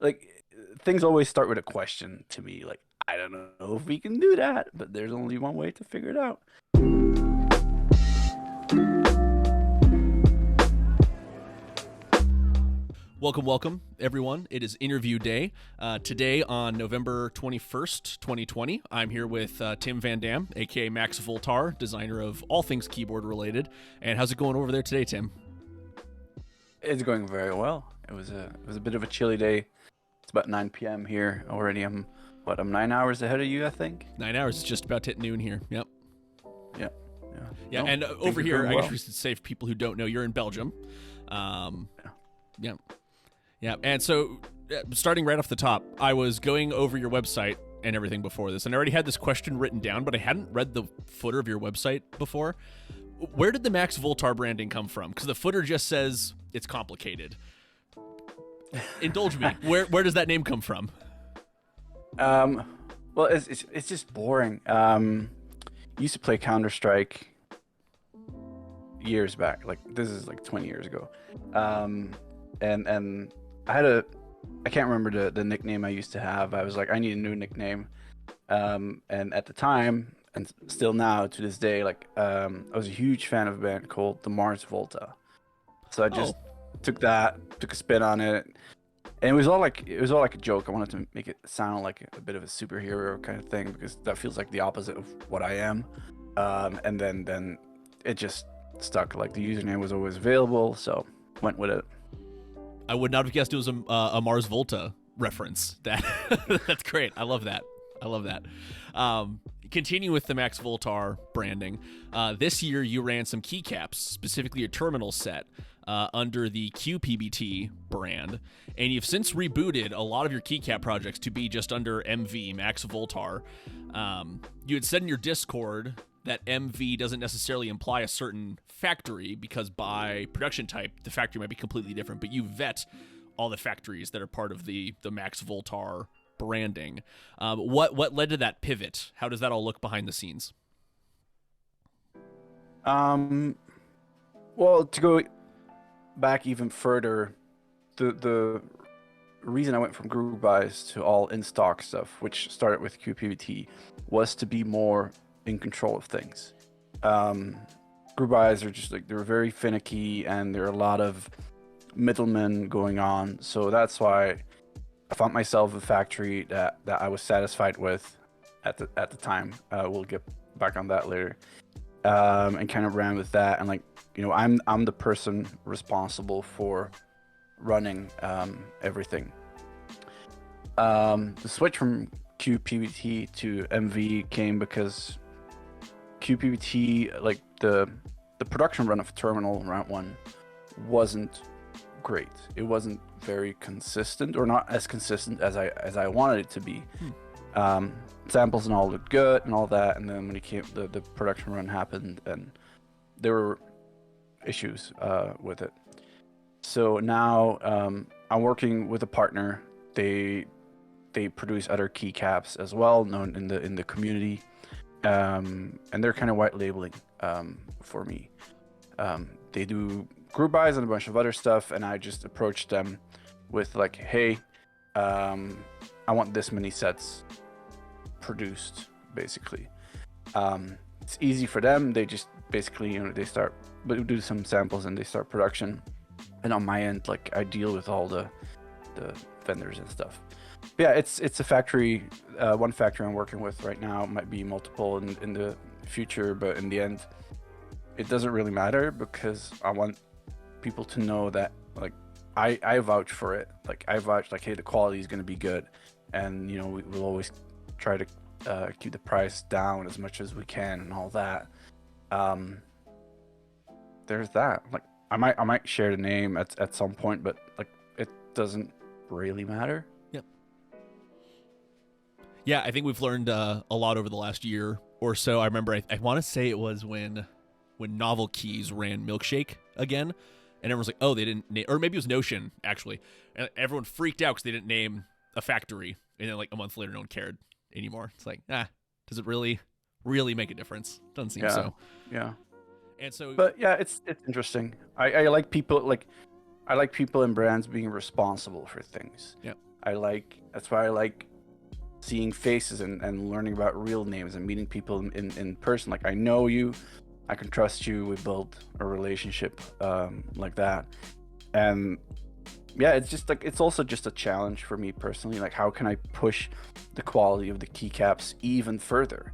like things always start with a question to me. Like, I don't know if we can do that, but there's only one way to figure it out. Welcome, everyone. It is interview day. Today on November 21st, 2020, I'm here with Tim Van Damme, aka Max Voltar, designer of all things keyboard related. And how's it going over there today, Tim? It's going very well. It was a bit of a chilly day. It's about 9 p.m. here already. I'm 9 hours ahead of you, I think. 9 hours, it's just about to hit noon here. Yep. Yeah, Yeah, No, and things over are here, going I guess well. we should say for people who don't know, you're in Belgium. Um, Yeah. yeah. Yeah, and so starting right off the top, I was going over your website and everything before this, and I already had this question written down, but I hadn't read the footer of your website before. Where did the Max Voltar branding come from? Because the footer just says it's complicated. Indulge me. Where does that name come from? Well, it's just boring. Used to play Counter-Strike years back. Like this is like 20 years ago. And I can't remember the nickname I used to have. I was like, I need a new nickname. And at the time, and still now to this day, like I was a huge fan of a band called the Mars Volta. So I just Oh, took a spin on it, and it was all like a joke. I wanted to make it sound like a bit of a superhero kind of thing because that feels like the opposite of what I am. And then it just stuck. Like the username was always available, so went with it. I would not have guessed it was a Mars Volta reference. That that's great. I love that. I love that. Continue with the Max Voltar branding. This year, you ran some keycaps, specifically a terminal set, under the qPBT brand, and you've since rebooted a lot of your keycap projects to be just under MV, Max Voltar. You had said in your Discord that MV doesn't necessarily imply a certain factory because by production type, the factory might be completely different, but you vet all the factories that are part of the Max Voltar branding. What led to that pivot? How does that all look behind the scenes? Um, well, to go back even further, the reason I went from group buys to all in stock stuff, which started with qPBT, was to be more in control of things. Um, Group buys are just like they're very finicky and there are a lot of middlemen going on. So that's why I found myself a factory that I was satisfied with at the time. We'll get back on that later. And kind of ran with that. And like I'm the person responsible for running everything. The switch from qPBT to MV came because qPBT, like the production run of Terminal R1, wasn't great. It wasn't very consistent, or not as consistent as I wanted it to be. Um, Samples and all looked good and all that, and then when it came, the production run happened, and there were issues with it. So now I'm working with a partner. They produce other keycaps as well, known in the community, and they're kind of white labeling for me. They do group buys and a bunch of other stuff, and I just approached them with like, hey, I want this many sets produced, basically. It's easy for them. They just basically, they start do some samples and they start production. And on my end, like I deal with all the vendors and stuff. But yeah, it's a factory, one factory I'm working with right now. It might be multiple in the future, but in the end, it doesn't really matter because I want people to know that like I vouch for it. Like I vouch like, hey, the quality is going to be good, and we'll always try to keep the price down as much as we can and all that. Um, there's that. Like I might share the name at some point, but like it doesn't really matter. Yep. Yeah, I think we've learned a lot over the last year or so. I remember I want to say it was when Novel Keys ran Milkshake again, and everyone's like, "Oh, they didn't," or maybe it was Notion actually, and everyone freaked out because they didn't name a factory, and then like a month later, no one cared anymore. It's like, does it really make a difference? Doesn't seem Yeah, so. yeah. And so, But yeah, it's interesting. I like people like I like people and brands being responsible for things. Yeah. That's why I like seeing faces and learning about real names and meeting people in person. Like, I know you, I can trust you. We build a relationship like that. And yeah, it's just like, it's also just a challenge for me personally. Like, how can I push the quality of the keycaps even further?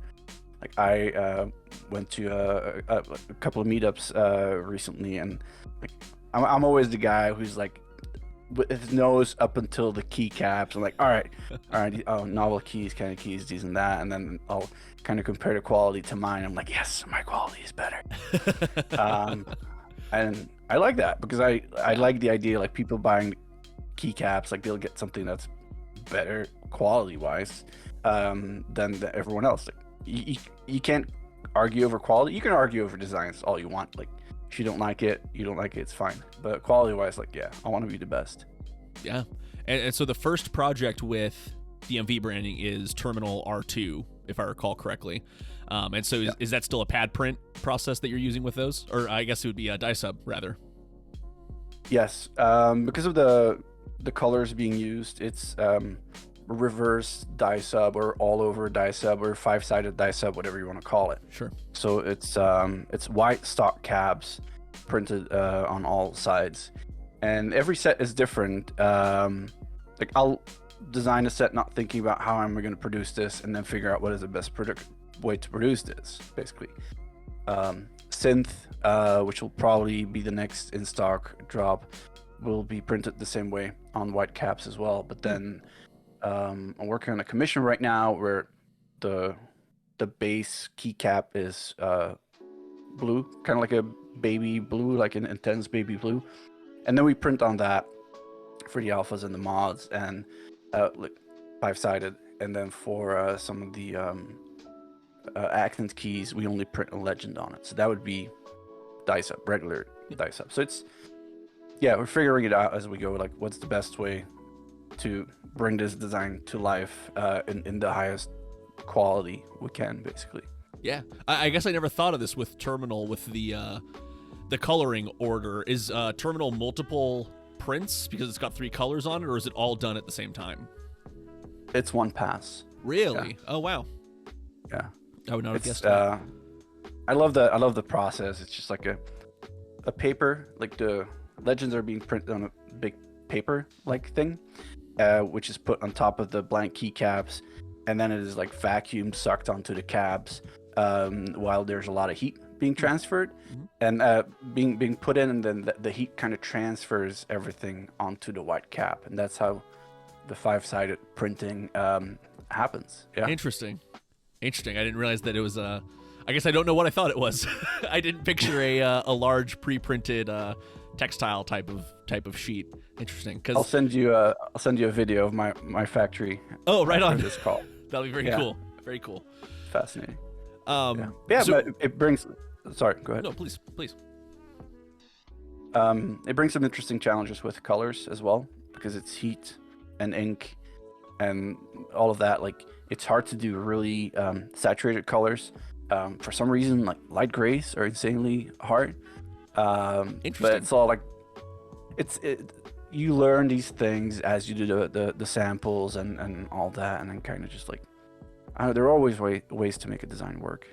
Like, I went to a couple of meetups recently, and like, I'm always the guy who's like with his nose up until the keycaps. I'm like, all right, oh, novel keys, kind of keys, these and that, and then I'll kind of compare the quality to mine. I'm like, yes, my quality is better. And I like that because I like the idea, like, people buying keycaps, like, they'll get something that's better quality wise than everyone else. Like, you can't argue over quality. You can argue over designs all you want. Like, if you don't like it, you don't like it, it's fine. But quality wise, like, yeah, I want to be the best. Yeah. And so the first project with the MV branding is Terminal R2, if I recall correctly. And so is that still a pad print process that you're using with those? Or I guess it would be a dye sub, rather. Yes. Because of the colors being used, it's reverse dye sub or all over dye sub or 5-sided dye sub, whatever you want to call it. Sure. So it's white stock cabs printed on all sides, and every set is different. Like, I'll design a set not thinking about how I'm going to produce this, and then figure out what is the best way to produce this, basically. Synth, which will probably be the next in stock drop, will be printed the same way on white caps as well. But then I'm working on a commission right now where the base keycap is blue, kind of like a baby blue, like an intense baby blue, and then we print on that for the alphas and the mods, and like 5-sided. And then for some of the accent keys, we only print a legend on it. So that would be dye sub, regular dye sub. So it's, yeah, we're figuring it out as we go. Like, what's the best way to bring this design to life in the highest quality we can, basically. Yeah, I guess I never thought of this with Terminal, with the coloring order. Is Terminal multiple prints because it's got 3 colors on it, or is it all done at the same time? It's one pass. Really? Yeah. Oh wow. Yeah. I would not have guessed that. I love the process. It's just like a paper, like the legends are being printed on a big paper like thing, which is put on top of the blank keycaps, and then it is like vacuum sucked onto the cabs while there's a lot of heat being transferred, and being put in, and then the heat kind of transfers everything onto the white cap, and that's how the 5-sided printing happens. Yeah. Interesting. I didn't realize that it was I guess I don't know what I thought it was. I didn't picture a large pre-printed textile type of sheet. Interesting. Cause I'll send you a video of my factory. Oh, right on. This call. That'll be very cool. Very cool. Fascinating. So, but it brings. Sorry, go ahead. No, please. It brings some interesting challenges with colors as well, because it's heat and ink and all of that. Like, it's hard to do really saturated colors. For some reason, like, light grays are insanely hard. Interesting. But it's all like, you learn these things as you do the samples and all that, and then kind of just like, there are always ways to make a design work.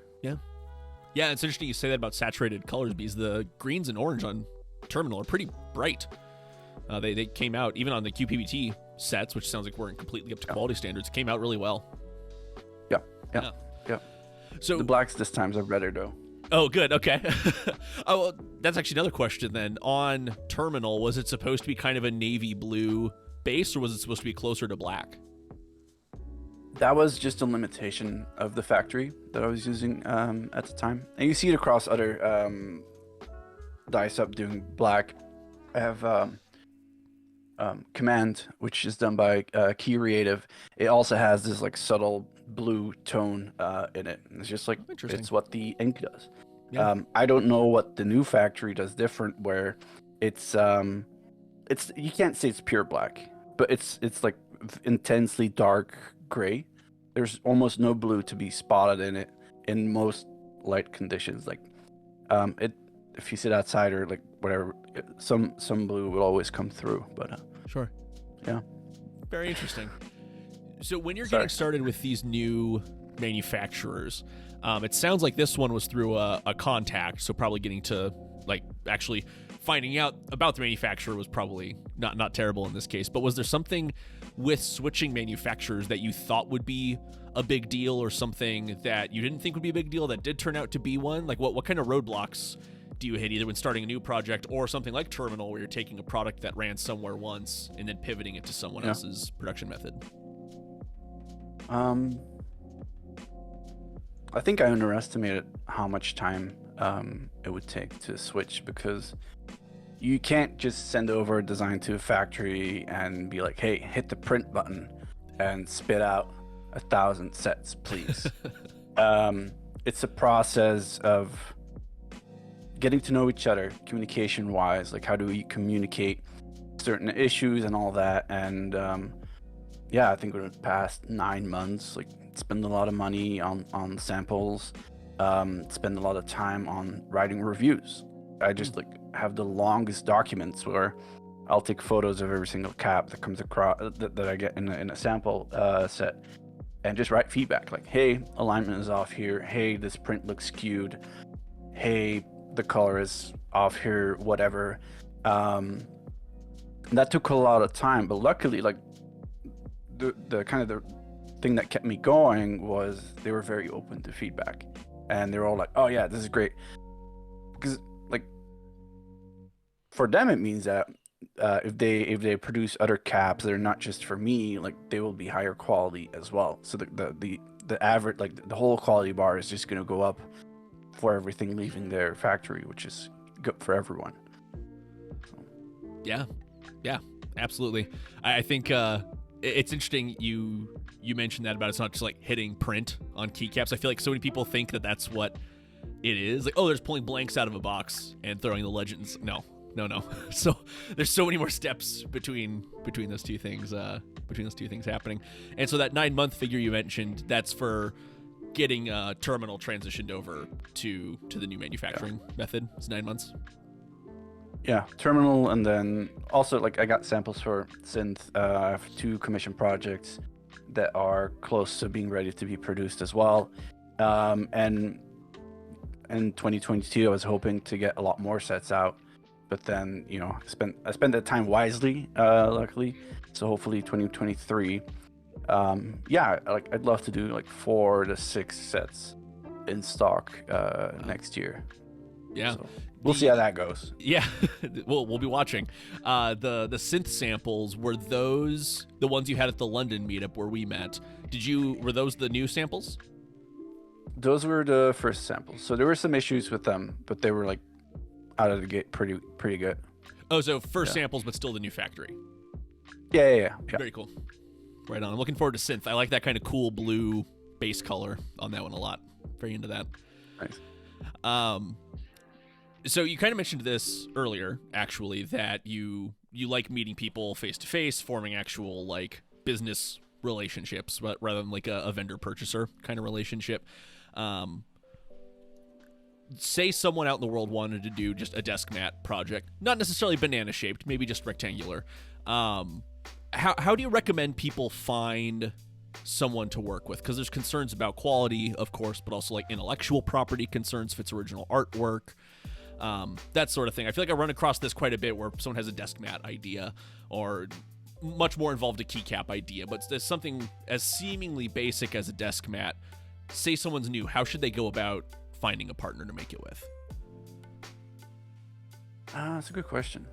Yeah, it's interesting you say that about saturated colors, because the greens and orange on Terminal are pretty bright. They came out, even on the qPBT sets, which sounds like weren't completely up to quality standards, came out really well. Yeah. So the blacks this time are better, though. Oh, good. Okay. Oh, well, that's actually another question then. On Terminal, was it supposed to be kind of a navy blue base, or was it supposed to be closer to black? That was just a limitation of the factory that I was using at the time. And you see it across other dye sub doing black. I have Command, which is done by Keyreative. It also has this like subtle blue tone in it. It's just like, it's what the ink does. Yeah. I don't know what the new factory does different, where it's you can't say it's pure black, but it's like intensely dark gray. There's almost no blue to be spotted in it in most light conditions. Like, if you sit outside or like whatever, some blue will always come through. But Sure. yeah, Very interesting. So when you're Sorry. getting started with these new manufacturers, it sounds like this one was through a contact, so probably getting to like actually finding out about the manufacturer was probably not terrible in this case. But was there something with switching manufacturers that you thought would be a big deal, or something that you didn't think would be a big deal that did turn out to be one? Like what kind of roadblocks do you hit either when starting a new project or something like Terminal, where you're taking a product that ran somewhere once and then pivoting it to someone else's production method? I think I underestimated how much time it would take to switch, because you can't just send over a design to a factory and be like, hey, hit the print button and spit out 1,000 sets, please. It's a process of getting to know each other communication wise, like how do we communicate certain issues and all that. And yeah, I think over the past 9 months, like spend a lot of money on samples, spend a lot of time on writing reviews. I just like have the longest documents where I'll take photos of every single cap that comes across that I get in a sample set, and just write feedback like, hey, alignment is off here, hey, this print looks skewed, hey, the color is off here, whatever. That took a lot of time, but luckily, like the kind of the thing that kept me going was they were very open to feedback, and they were all like, oh yeah, this is great, because like for them it means that if they produce other caps that are not just for me, like they will be higher quality as well. So the average, like the whole quality bar is just going to go up for everything leaving their factory, which is good for everyone. Yeah, absolutely. I think it's interesting you mentioned that about it's not just like hitting print on keycaps. I feel like so many people think that that's what it is. Like, oh, there's pulling blanks out of a box and throwing the legends. No. So there's so many more steps between those two things happening. And so that 9-month figure you mentioned, that's for getting Terminal transitioned over to the new manufacturing method. It's 9 months. Yeah, Terminal, and then also like I got samples for Synth. I have 2 commission projects that are close to being ready to be produced as well. And in 2022, I was hoping to get a lot more sets out, but then I spent that time wisely, luckily. So hopefully 2023. Yeah, like I'd love to do like 4 to 6 sets in stock next year. Yeah. So we'll see how that goes. Yeah, we'll be watching. The synth samples, were those the ones you had at the London meetup where we met? Were those the new samples? Those were the first samples. So there were some issues with them, but they were like out of the gate pretty good. Oh, so first samples, but still the new factory. Yeah. Very cool. Right on. I'm looking forward to synth. I like that kind of cool blue base color on that one a lot. Very into that. Nice. So you kind of mentioned this earlier, actually, that you like meeting people face to face, forming actual like business relationships, rather than like a vendor purchaser kind of relationship. Say someone out in the world wanted to do just a desk mat project, not necessarily banana shaped, maybe just rectangular. How do you recommend people find someone to work with? Because there's concerns about quality, of course, but also like intellectual property concerns if it's original artwork. That sort of thing. I feel like I run across this quite a bit where someone has a desk mat idea or much more involved a keycap idea, but there's something as seemingly basic as a desk mat. Say someone's new, how should they go about finding a partner to make it with? That's a good question.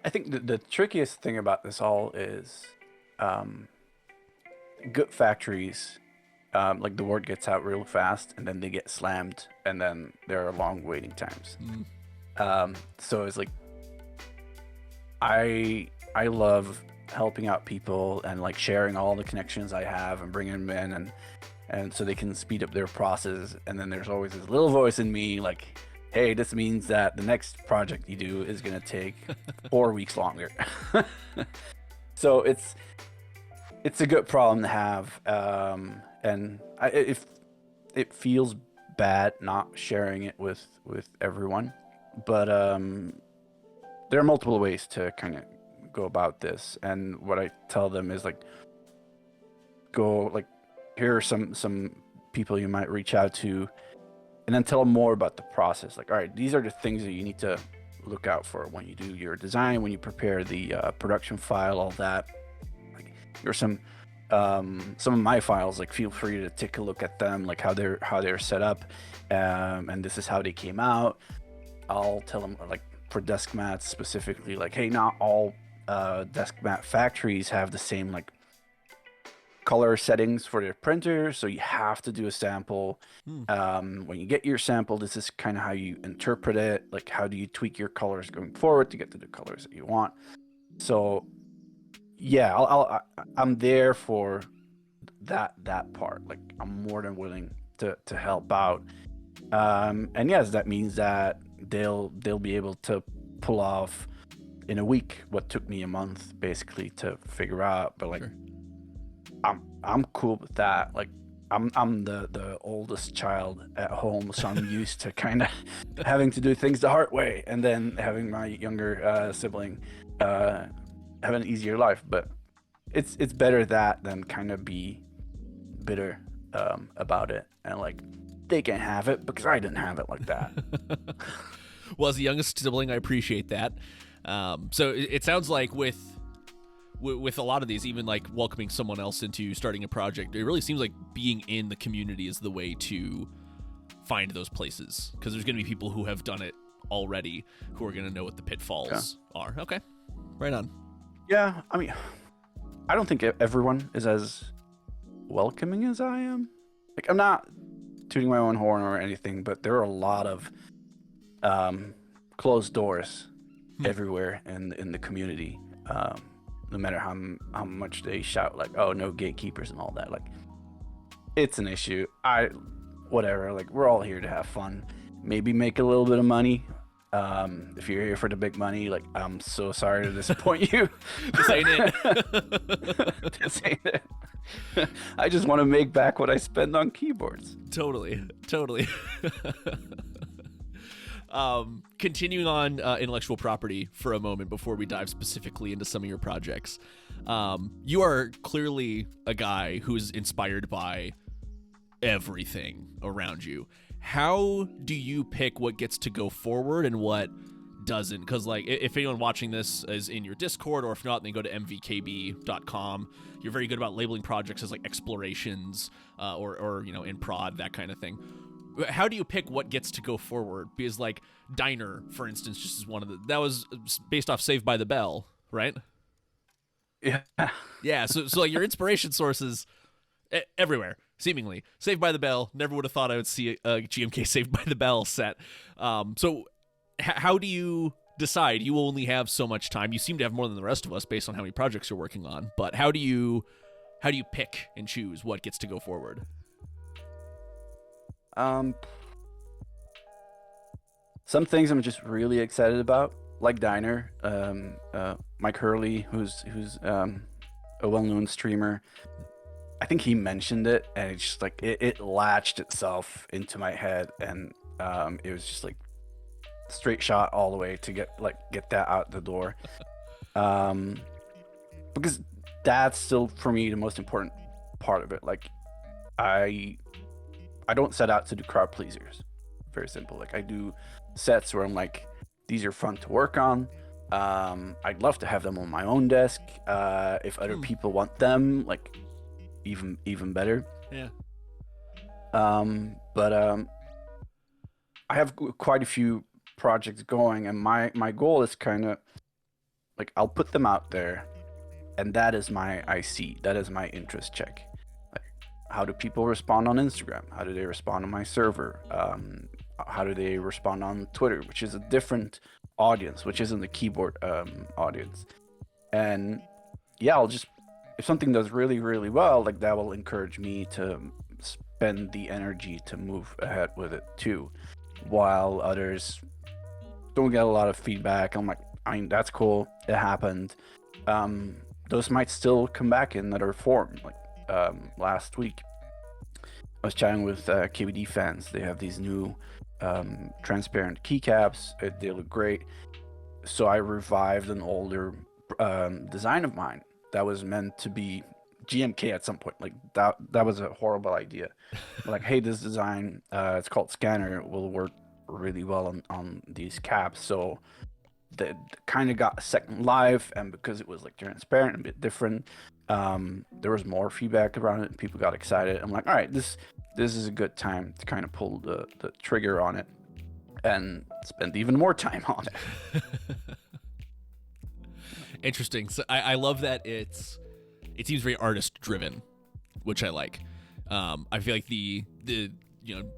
I think the trickiest thing about this all is good factories, like the word gets out real fast and then they get slammed and then there are long waiting times. So it's like I love helping out people and like sharing all the connections I have and bringing them in and so they can speed up their process. And then there's always this little voice in me like, hey, this means that the next project you do is going to take 4 weeks longer. So it's a good problem to have. And if it feels bad not sharing it with everyone, but there are multiple ways to kind of go about this. And what I tell them is like, go like, here are some people you might reach out to, and then tell them more about the process. Like, all right, these are the things that you need to look out for when you do your design, when you prepare the production file, all that. Like, here's some of my files. Like, feel free to take a look at them, like how they're set up, and this is how they came out. I'll tell them, like, for desk mats specifically, like, hey, not all desk mat factories have the same like color settings for their printer, so you have to do a sample. When you get your sample, this is kind of how you interpret it. Like, how do you tweak your colors going forward to get to the colors that you want? So yeah, I'm there for that part. Like, I'm more than willing to help out. And yes, that means that they'll be able to pull off in a week what took me a month basically to figure out. But like, sure. I'm cool with that. Like, I'm the oldest child at home, so I'm used to kind of having to do things the hard way, and then having my younger sibling have an easier life. But it's better that than kind of be bitter about it, and like, they can't have it because I didn't have it like that. Well, as the youngest sibling, I appreciate that. So it sounds like with a lot of these, even like welcoming someone else into starting a project, it really seems like being in the community is the way to find those places, because there's going to be people who have done it already who are going to know what the pitfalls are. Okay, right on. Yeah, I mean, I don't think everyone is as welcoming as I am. Like, I'm not tooting my own horn or anything, but there are a lot of closed doors everywhere in the community. No matter how much they shout like, oh, no gatekeepers and all that, like, it's an issue. Whatever, like, we're all here to have fun, maybe make a little bit of money. If you're here for the big money, like, I'm so sorry to disappoint you. This ain't it. This ain't it. I just want to make back what I spend on keyboards. Totally. Continuing on intellectual property for a moment before we dive specifically into some of your projects. You are clearly a guy who's inspired by everything around you. How do you pick what gets to go forward and what doesn't? Because, like, if anyone watching this is in your Discord, or if not, then go to mvkb.com. You're very good about labeling projects as like explorations or you know, in prod, that kind of thing. How do you pick what gets to go forward? Because, like, Diner, for instance, just is one of that was based off Saved by the Bell, right? Yeah. So like, your inspiration sources everywhere, seemingly. Saved by the Bell. Never would have thought I would see a GMK Saved by the Bell set. So how do you decide? You only have so much time. You seem to have more than the rest of us based on how many projects you're working on. But how do you pick and choose what gets to go forward? Some things I'm just really excited about, like Diner. Mike Hurley, who's a well-known streamer, I think he mentioned it, and it's just like it latched itself into my head, and it was just like straight shot all the way to get that out the door. Because that's still, for me, the most important part of it. Like, I don't set out to do crowd pleasers. Very simple. Like, I do sets where I'm like, these are fun to work on. I'd love to have them on my own desk. If other people want them, like, even better. Yeah. But I have quite a few projects going, and my goal is kind of like, I'll put them out there, and that is my IC. That is my interest check. How do people respond on Instagram? How do they respond on my server? How do they respond on Twitter, which is a different audience, which isn't the keyboard audience? And yeah, I'll just, if something does really, really well, like, that will encourage me to spend the energy to move ahead with it too. While others don't get a lot of feedback, I'm like, I mean, that's cool, it happened. Those might still come back in another form. Like, last week, I was chatting with KBD fans. They have these new transparent keycaps. They look great. So I revived an older design of mine that was meant to be GMK at some point. Like that was a horrible idea. Like, hey, this design, it's called Scanner, will work really well on these caps. So that kind of got a second life, and because it was like transparent and a bit different, there was more feedback around it, and people got excited. I'm like, all right, this is a good time to kind of pull the trigger on it and spend even more time on it. Interesting. So I love that it seems very artist driven, which I like. I feel like the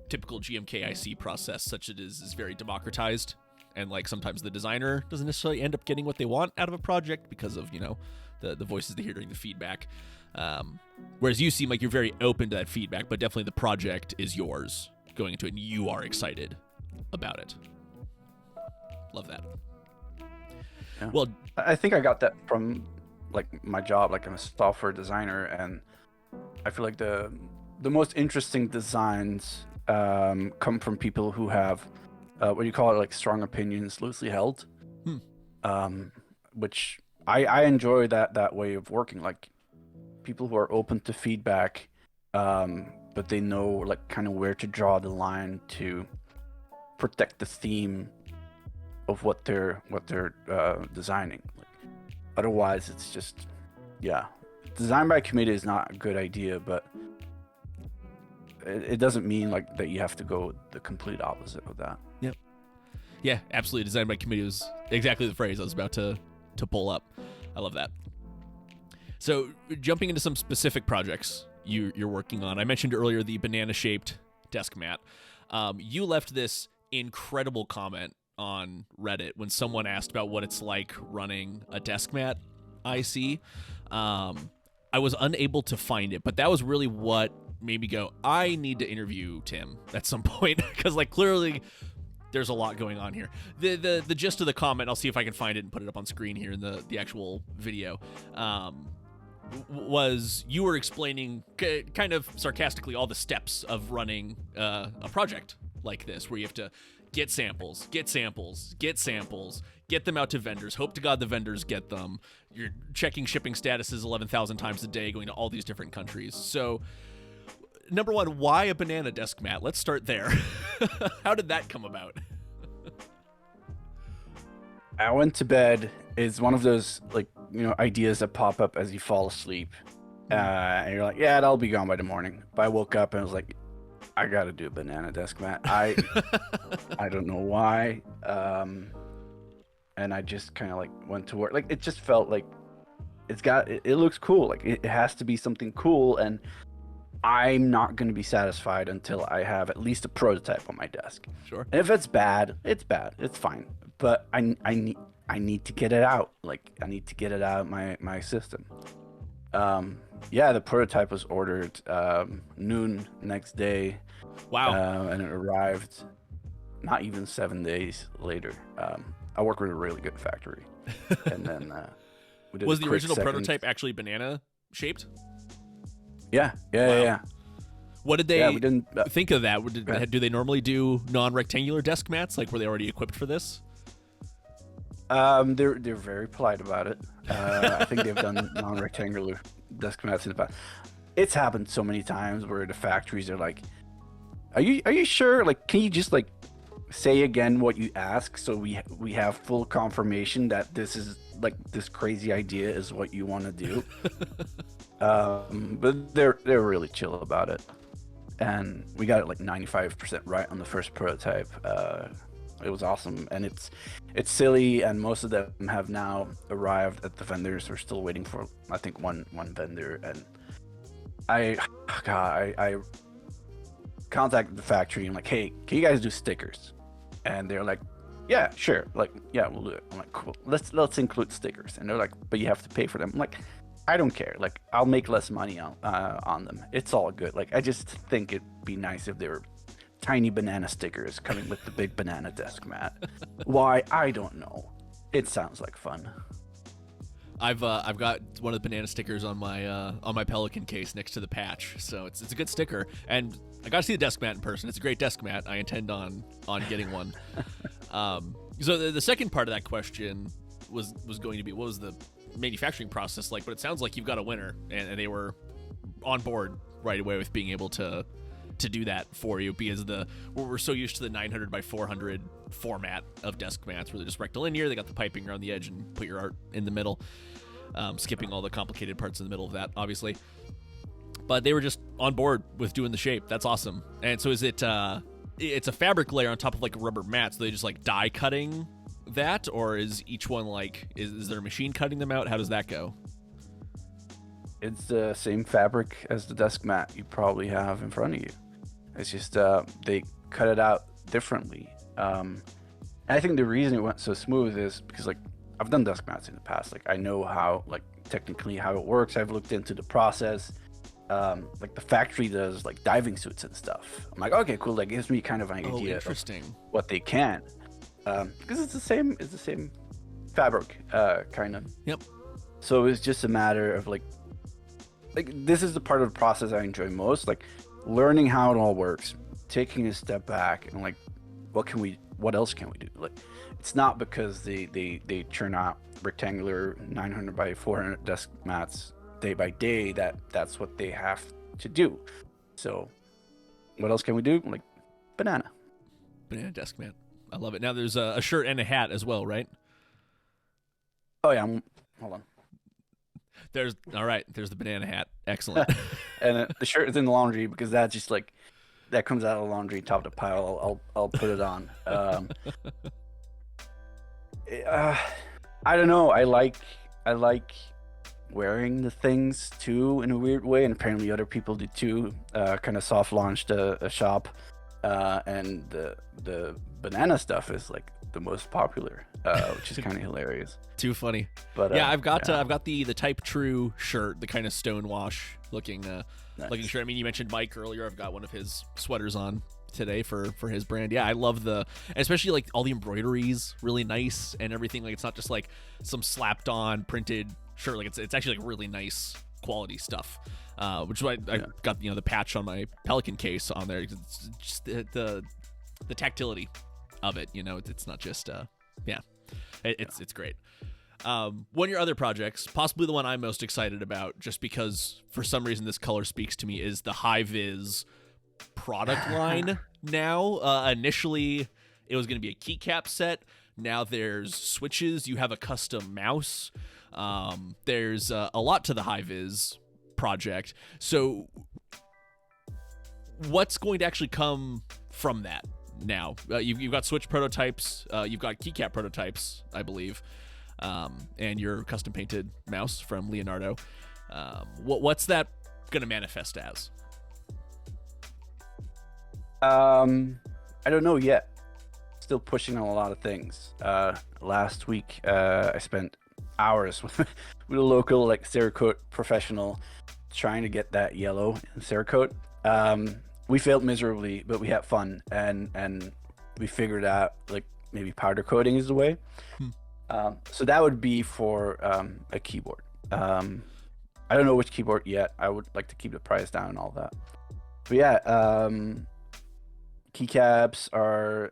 typical GMKIC process, such it is very democratized, and like sometimes the designer doesn't necessarily end up getting what they want out of a project because of the voices they hear during the feedback. Whereas you seem like you're very open to that feedback, but definitely the project is yours going into it, and you are excited about it. Love that. Yeah. Well, I think I got that from like my job. Like, I'm a software designer, and I feel like the most interesting designs come from people who have what do you call it, like strong opinions, loosely held. Which I enjoy that way of working. Like, people who are open to feedback, but they know like kind of where to draw the line to protect the theme of what they're designing. Like, otherwise, it's just, yeah, design by committee is not a good idea, but it doesn't mean like that you have to go the complete opposite of that. Yep. Yeah, absolutely. Design by committee was exactly the phrase I was about to pull up. I love that. So, jumping into some specific projects you're working on, I mentioned earlier the banana-shaped desk mat. You left this incredible comment on Reddit when someone asked about what it's like running a desk mat IC. I was unable to find it, but that was really what made me go, I need to interview Tim at some point, because like clearly there's a lot going on here. The gist of the comment, I'll see if I can find it and put it up on screen here in the actual video, was you were explaining kind of sarcastically all the steps of running a project like this, where you have to get samples, get them out to vendors, hope to God the vendors get them. You're checking shipping statuses 11,000 times a day, going to all these different countries. So, number one, why a banana desk mat? Let's start there. How did that come about? I went to bed. It's one of those like ideas that pop up as you fall asleep, and you're like, yeah, that'll be gone by the morning. But I woke up and I was like, I gotta do a banana desk mat. I don't know why, and I just kind of like went to work. Like, it just felt like it looks cool. Like, it has to be something cool, and I'm not going to be satisfied until I have at least a prototype on my desk. Sure. And if it's bad, it's bad. It's fine. But I need to get it out. Like, I need to get it out of my system. Yeah, the prototype was ordered noon next day. Wow. And it arrived not even 7 days later. I work with a really good factory. And then we did was the original prototype actually banana shaped? Yeah. Wow. What did they we didn't, think of that? Do they normally do non-rectangular desk mats? Like, were they already equipped for this? They're very polite about it. I think they've done non-rectangular desk mats in the past. It's happened so many times where the factories are like, "Are you sure? Like, can you just like say again what you ask so we have full confirmation that this is like this crazy idea is what you want to do?" But they're really chill about it, and we got it like 95% right on the first prototype. It was awesome, and it's silly, and most of them have now arrived at the vendors. We're still waiting for, I think, one vendor, and I contacted the factory and like, hey, can you guys do stickers? And they're like, yeah, sure, like, yeah, we'll do it. I'm like, cool, let's include stickers. And they're like, but you have to pay for them. I'm like, I don't care, like, I'll make less money on them, it's all good. Like, I just think it'd be nice if they were tiny banana stickers coming with the big banana desk mat. Why? I don't know. It sounds like fun. I've got one of the banana stickers on my Pelican case next to the patch, so it's a good sticker. And I got to see the desk mat in person. It's a great desk mat. I intend on getting one. So the second part of that question was going to be, what was the manufacturing process like? But it sounds like you've got a winner, and they were on board right away with being able to do that for you, because we're so used to the 900 by 400 format of desk mats where they're just rectilinear. They got the piping around the edge and put your art in the middle, skipping all the complicated parts in the middle of that, obviously. But they were just on board with doing the shape. That's awesome. And so is it it's a fabric layer on top of like a rubber mat, so they just like die cutting that, or is each one like, is there a machine cutting them out? How does that go? It's the same fabric as the desk mat you probably have in front of you. It's just they cut it out differently. And I think the reason it went so smooth is because, like, I've done desk mats in the past. Like, I know how, like, technically how it works. I've looked into the process. Like, the factory does, like, diving suits and stuff. I'm like, okay, cool. That gives me kind of an idea of what they can. Because it's the same fabric, kind of. Yep. So it's just a matter of, like, this is the part of the process I enjoy most. Like, learning how it all works, taking a step back, and like, what else can we do? Like, it's not because they churn out rectangular 900 by 400 desk mats day by day that's what they have to do. So what else can we do? Like, banana desk mat. I love it. Now there's a shirt and a hat as well, right? Oh yeah, hold on. There's the banana hat. Excellent. And the shirt is in the laundry because that's just like, that comes out of the laundry, top of the pile. I'll put it on. I don't know. I like wearing the things too in a weird way, and apparently other people do too. Kind of soft launched a shop, and the banana stuff is like the most popular, which is kind of hilarious. Too funny. But yeah, I've got the Type True shirt, the kind of stonewash looking looking shirt. I mean, you mentioned Mike earlier. I've got one of his sweaters on today for his brand. Yeah, I love especially like all the embroideries, really nice and everything. Like, it's not just like some slapped on printed shirt. Like, it's actually like really nice quality stuff. Which is why I got the patch on my Pelican case on there. It's just the tactility of it. It's not just it's great. One of your other projects, possibly the one I'm most excited about, just because for some reason this color speaks to me, is the high-vis product line now. Initially, it was going to be a keycap set. Now there's switches. You have a custom mouse. There's a lot to the high-vis project. So what's going to actually come from that now? You've got switch prototypes. You've got keycap prototypes, I believe. And your custom painted mouse from Leonardo. What's that going to manifest as? I don't know yet. Still pushing on a lot of things. Last week, I spent hours with a local Cerakote professional trying to get that yellow in Cerakote. We failed miserably, but we had fun, and we figured out maybe powder coating is the way. So that would be for a keyboard. I don't know which keyboard yet. I would like to keep the price down and all that. But yeah, keycaps are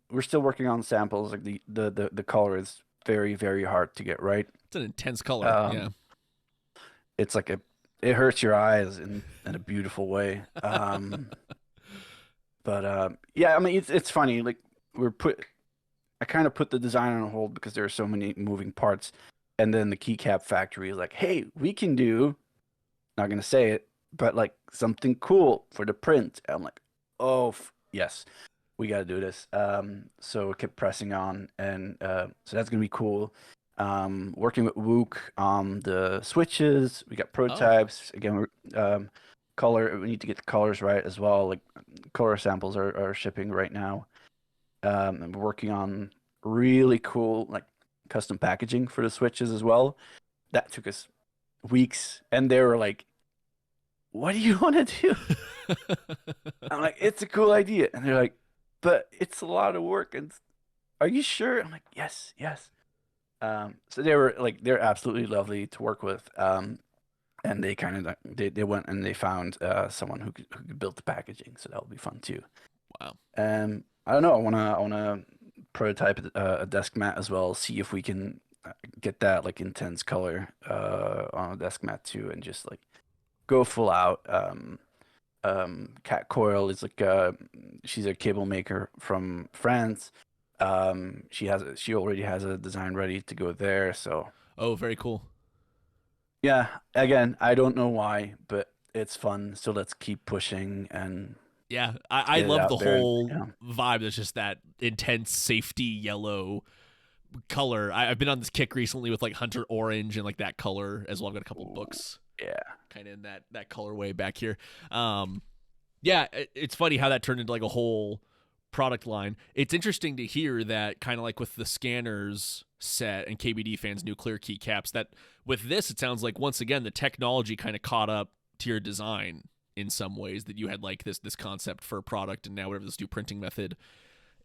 we're still working on samples. Like the color is very, very hard to get right. It's an intense color. Yeah, it's like it hurts your eyes in a beautiful way. But yeah, I mean it's funny. Like I kind of put the design on hold because there are so many moving parts, and then the keycap factory is like, "Hey, we can do," not gonna say it, but something cool for the print. And I'm like, "Oh, yes, we got to do this." So I kept pressing on, and so that's gonna be cool. Working with Wook on the switches. We got prototypes. Again, we're color. We need to get the colors right as well. Like, color samples are shipping right now. And we're working on really cool custom packaging for the switches as well. That took us weeks, and they were like, "What do you want to do?" I'm like, "It's a cool idea," and they're like, "But it's a lot of work." And are you sure? I'm like, "Yes." So they're absolutely lovely to work with. And they kind of they went and they found someone who could build the packaging, so that would be fun too. Wow. I don't know. I wanna prototype a desk mat as well. See if we can get that like intense color on a desk mat too, and just like go full out. Cat Coil is like she's a cable maker from France. She already has a design ready to go there. So Oh, very cool. yeah, again, I don't know why, but it's fun. So let's keep pushing and Yeah, I get it love the out there. And whole vibe. That's just that intense safety yellow color. I've been on this kick recently with like Hunter Orange and like that color as well. I've got a couple books yeah, kind of in that colorway back here. Yeah, it's funny how that turned into like a whole product line. It's interesting to hear that kind of like with the scanners set and KBD fans new clear keycaps, that with this it sounds like once again the technology kind of caught up to your design in some ways, that you had like this concept for a product and now whatever this new printing method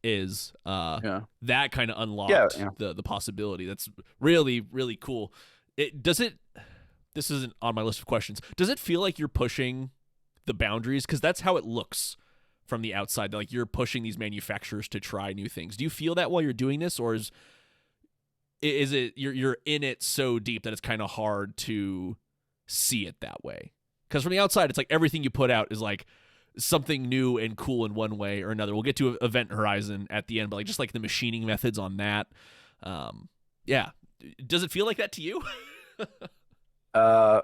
is yeah, that kind of yeah, unlocked the possibility. That's really really cool. This isn't on my list of questions. Does it feel like you're pushing the boundaries, because that's how it looks from the outside, like you're pushing these manufacturers to try new things? Do you feel that while you're doing this, or is it you're in it so deep that it's kind of hard to see it that way? Because from the outside, it's like everything you put out is like something new and cool in one way or another. We'll get to Event Horizon at the end, but like just like the machining methods on that. Yeah. Does it feel like that to you? uh,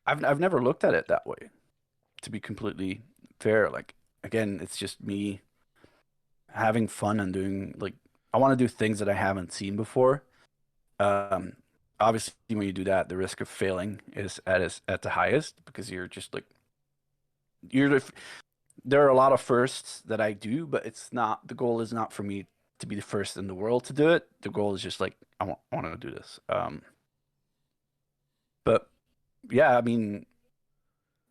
I've never looked at it that way, to be completely fair. Like again, it's just me having fun and doing like I want to do things that I haven't seen before. Um, Obviously, when you do that, the risk of failing is at the highest because you're just like you're the, there are a lot of firsts that I do, but it's not the goal is not for me to be the first in the world to do it. The goal is just like I want to do this. But yeah, I mean,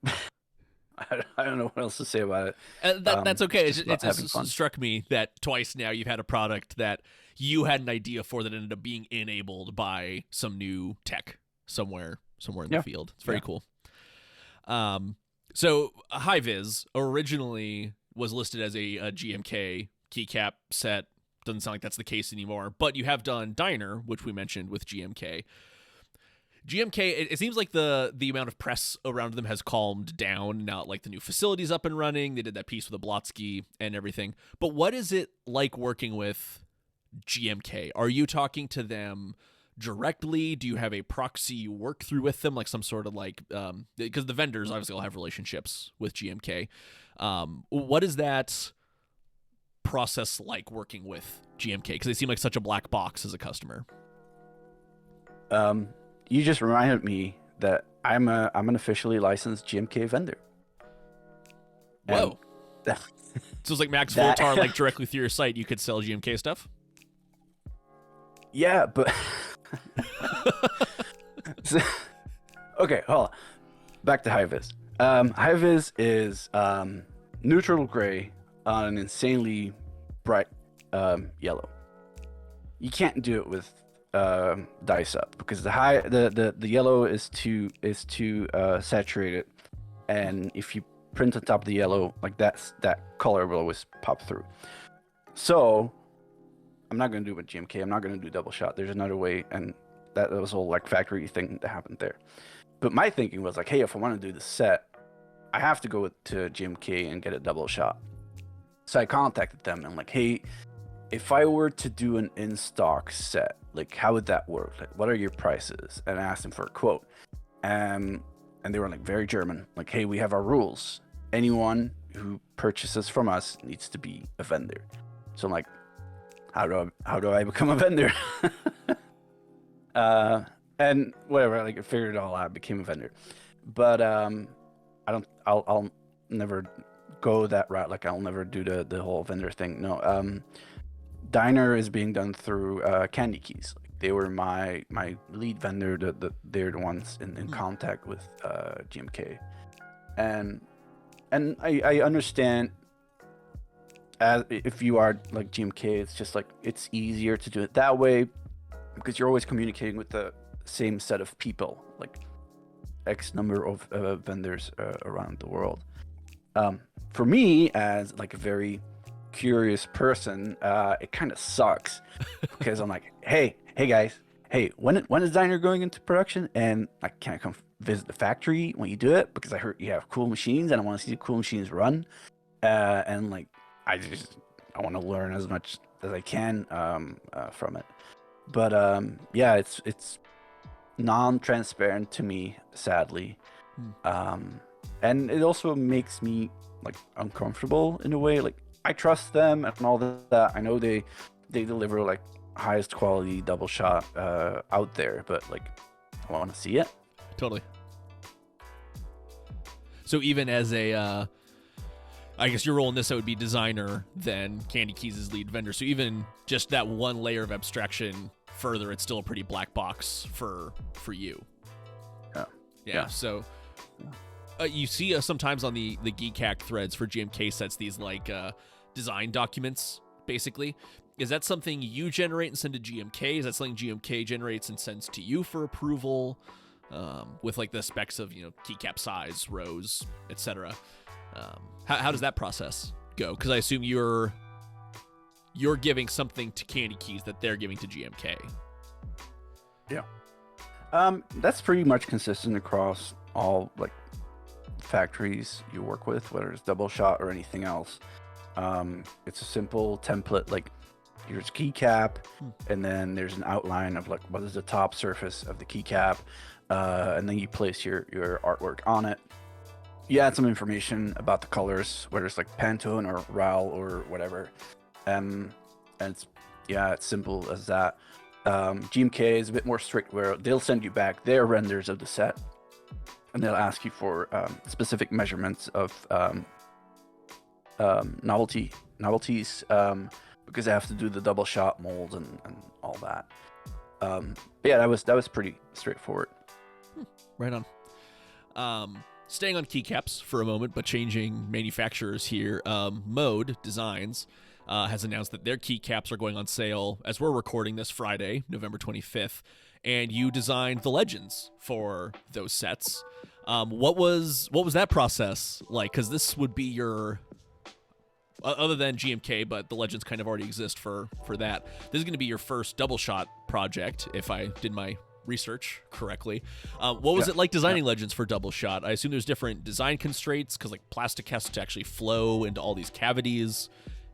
I don't know what else to say about it. That's okay. Just about having It's fun. struck me that twice now you've had a product that you had an idea for that ended up being enabled by some new tech somewhere in the Yeah, field. It's very yeah. cool. So High-Vis originally was listed as a GMK keycap set. Doesn't sound like that's the case anymore, but you have done Diner, which we mentioned with GMK. GMK, it seems like the amount of press around them has calmed down now. Like the new facilities up and running, they did that piece with Oblotsky and everything. But what is it like working with GMK? Are you talking to them directly? Do you have a proxy you work through with them, like some sort of like because the vendors obviously all have relationships with GMK. What is that process like working with GMK? Because they seem like such a black box as a customer. You just reminded me that I'm an officially licensed GMK vendor. And Whoa. So it's like Max that Voltar, like directly through your site, you could sell GMK stuff. yeah, but so, okay, hold on. Back to High-Vis. High-Vis is neutral gray on an insanely bright yellow. You can't do it with dice up because the yellow is too saturated, and if you print on top of the yellow, like that color will always pop through. So I'm not gonna do it with GMK. I'm not gonna do double shot. There's another way, and that was a whole like factory thing that happened there. But my thinking was like, hey, if I want to do the set, I have to go to GMK and get a double shot. So I contacted them and like, hey, if I were to do an in-stock set, like how would that work? Like, what are your prices? And I asked them for a quote. And they were like very German, like, hey, we have our rules. Anyone who purchases from us needs to be a vendor. So I'm like, how do I become a vendor? And whatever, like I figured it all out, became a vendor. But I'll never go that route. Like I'll never do the whole vendor thing. No. Diner is being done through Candy Keys. Like they were my lead vendor. They're the ones in contact with GMK, and I understand. As if you are like GMK, it's just like it's easier to do it that way. because you're always communicating with the same set of people, like X number of vendors around the world. For me, as like a very curious person, it kind of sucks because I'm like, hey guys, hey, when is Diner going into production? And I can't come visit the factory when you do it because I heard you have cool machines and I want to see the cool machines run. And like, I want to learn as much as I can from it. But yeah, it's non-transparent to me, sadly. And it also makes me like uncomfortable in a way. Like, I trust them and all that. I know they deliver like highest quality double shot out there, but like, I want to see it. Totally. So even as a I guess your role in this would be designer, then Candy Keys is lead vendor. So even just that one layer of abstraction further, it's still a pretty black box for you. Yeah. So you see sometimes on the Geekhack threads for GMK sets, these like design documents, basically. Is that something you generate and send to GMK? Is that something GMK generates and sends to you for approval? With like the specs of, keycap size, rows, etc. How does that process go? Because I assume you're giving something to Candy Keys that they're giving to GMK. Yeah. That's pretty much consistent across all like factories you work with, whether it's double shot or anything else. It's a simple template, like here's keycap, and then there's an outline of like what is the top surface of the keycap, and then you place your artwork on it. You add some information about the colors, whether it's like Pantone or RAL or whatever, and it's simple as that. GMK is a bit more strict, where they'll send you back their renders of the set, and they'll ask you for specific measurements of novelties, because they have to do the double shot mold and all that. But yeah, that was pretty straightforward. Right on. Staying on keycaps for a moment, but changing manufacturers here. Mode Designs has announced that their keycaps are going on sale as we're recording this Friday, November 25th, and you designed the legends for those sets. What was that process like? Because this would be your, other than GMK, but the legends kind of already exist for that. This is going to be your first double shot project, if I did my research correctly. What was it like designing legends for double shot? I assume there's different design constraints because like plastic has to actually flow into all these cavities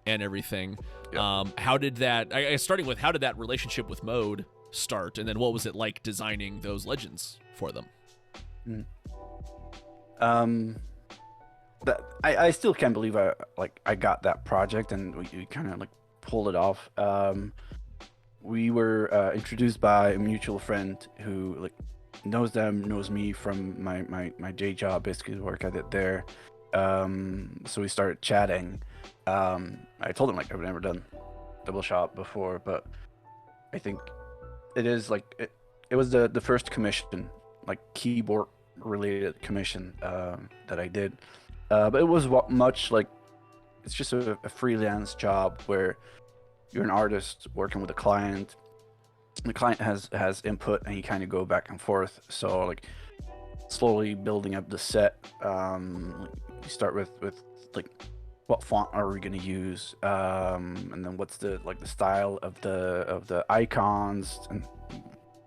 and everything. How did that, starting with, how did that relationship with Mode start, and then what was it like designing those legends for them? I still can't believe I got that project and we kind of like pulled it off. We were introduced by a mutual friend who like knows them, knows me from my day job, basically the work I did there. So we started chatting. I told him like I've never done double shot before, but I think it is like it was the first commission, like keyboard related commission that I did. But it was much like, it's just a freelance job where you're an artist working with a client. The client has input and you kind of go back and forth. So like slowly building up the set. You start with like, what font are we gonna use, and then what's the style of the icons and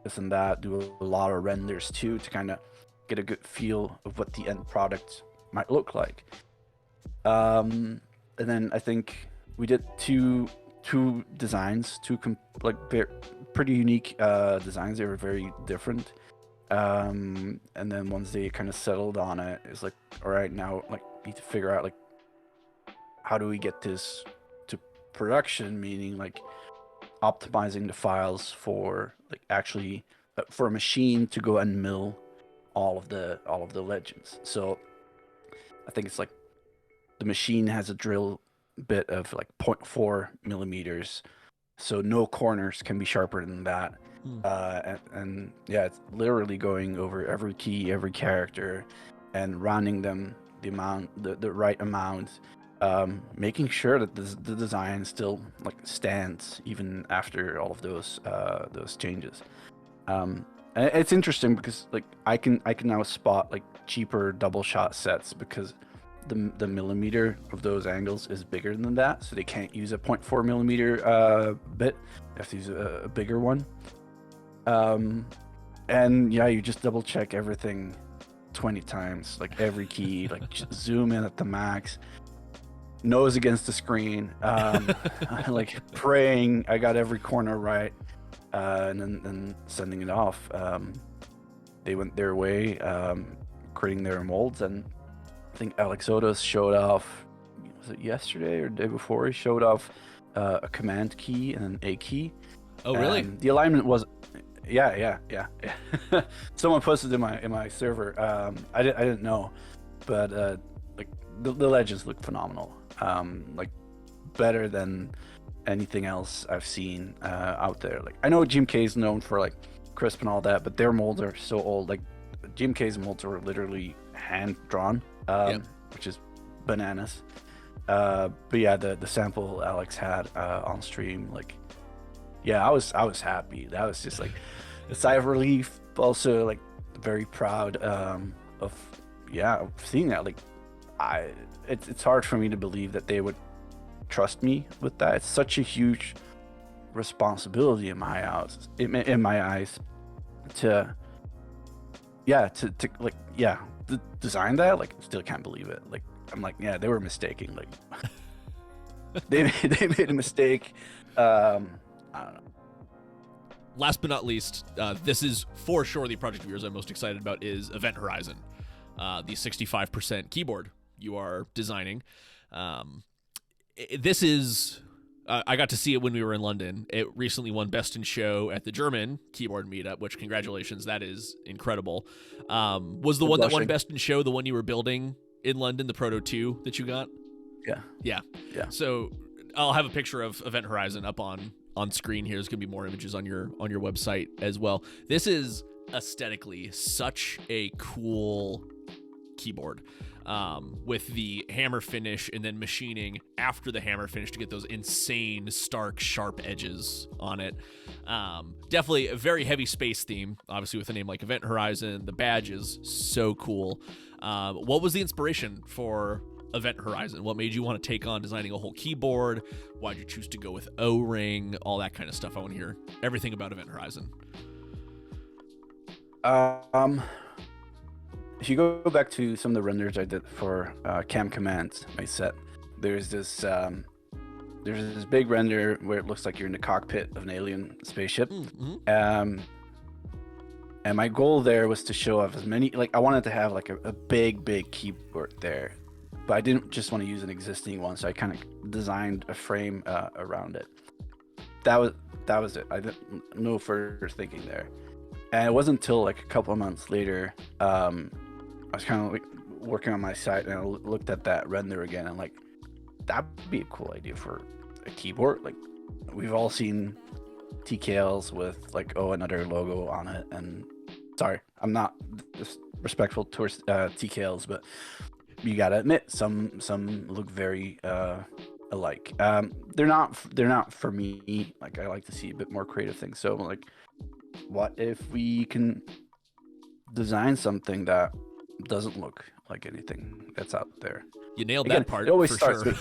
this and that. Do a lot of renders too to kind of get a good feel of what the end product might look like. And then I think we did two designs, pretty unique designs. They were very different. And then once they kind of settled on it, it's like, all right, now like need to figure out like, how do we get this to production, meaning like optimizing the files for like actually for a machine to go and mill all of the legends. So I think it's like the machine has a drill bit of like 0.4 millimeters, so no corners can be sharper than that. And yeah, it's literally going over every key, every character, and rounding them the right amount, making sure that the design still like stands even after all of those changes. And it's interesting because like I can now spot like cheaper double shot sets because the millimeter of those angles is bigger than that, so they can't use a 0.4 millimeter bit. They have to use a bigger one. And yeah, you just double check everything 20 times, like every key, like zoom in at the max, nose against the screen, like praying I got every corner right, and then sending it off. They went their way, creating their molds, and I think Alex Otis showed off, was it yesterday or the day before, he showed off a command key and an A key. Oh, really? The alignment was, yeah. Someone posted in my server. I didn't know, but like the legends look phenomenal. Like better than anything else I've seen out there. Like I know GMK is known for like crisp and all that, but their molds are so old. Like GMK's molds were literally hand drawn, which is bananas. But yeah, the sample Alex had on stream, like, yeah, I was happy. That was just like a sigh of relief. Also, like very proud of seeing that. Like, it's hard for me to believe that they would trust me with that. It's such a huge responsibility in my eyes, to design that. Like, still can't believe it. Like, I'm like, yeah, they were mistaking. Like, they made a mistake. I don't know. Last but not least, this is for sure the project of yours I'm most excited about is Event Horizon, the 65% keyboard you are designing. This is, I got to see it when we were in London. It recently won Best in Show at the German keyboard meetup, which congratulations, that is incredible. Was the one that won Best in Show the one you were building in London, the Proto 2 that you got? Yeah. So I'll have a picture of Event Horizon up on screen here. There's gonna be more images on your website as well. This is aesthetically such a cool keyboard, with the hammer finish and then machining after the hammer finish to get those insane stark sharp edges on it. Definitely a very heavy space theme, obviously with a name like Event Horizon. The badge is so cool. What was the inspiration for Event Horizon? What made you want to take on designing a whole keyboard? Why'd you choose to go with O-ring? All that kind of stuff. I want to hear everything about Event Horizon. If you go back to some of the renders I did for Cam Commands, my set, there's this big render where it looks like you're in the cockpit of an alien spaceship. And my goal there was to show off as many, like I wanted to have like a big keyboard there, but I didn't just want to use an existing one, so I kind of designed a frame around it. That was it. I didn't, no further thinking there. And it wasn't until like a couple of months later, I was kind of like working on my site and I looked at that render again and like, that'd be a cool idea for a keyboard. Like, we've all seen TKLs with like, another logo on it. And sorry, I'm not disrespectful towards TKLs, but you gotta admit some look very alike. They're not for me. Like, I like to see a bit more creative things. So like, what if we can design something that doesn't look like anything that's out there? You nailed that part. It always for starts sure.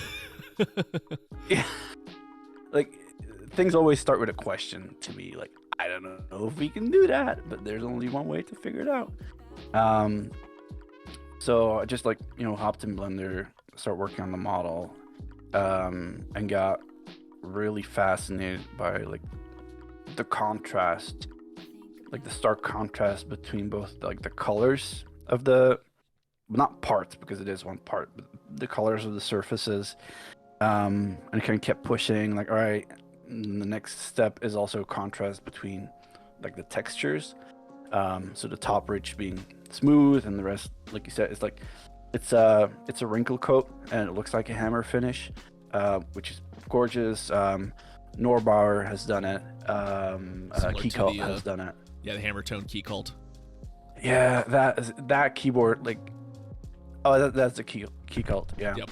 with yeah, like things always start with a question to me. Like, I don't know if we can do that, but there's only one way to figure it out. So I just like, hopped in Blender, start working on the model, and got really fascinated by like the contrast, like the stark contrast between both like the colors of the, not parts because it is one part, but the colors of the surfaces. And I kind of kept pushing, like, all right, the next step is also contrast between like the textures. So the top ridge being smooth and the rest, like you said, it's like it's a wrinkle coat and it looks like a hammer finish, which is gorgeous. Norbauer has done it. Keycult has done it. Yeah, the hammer tone Keycult. Yeah, that keyboard, like, that's a Keycult. Yeah. Yep.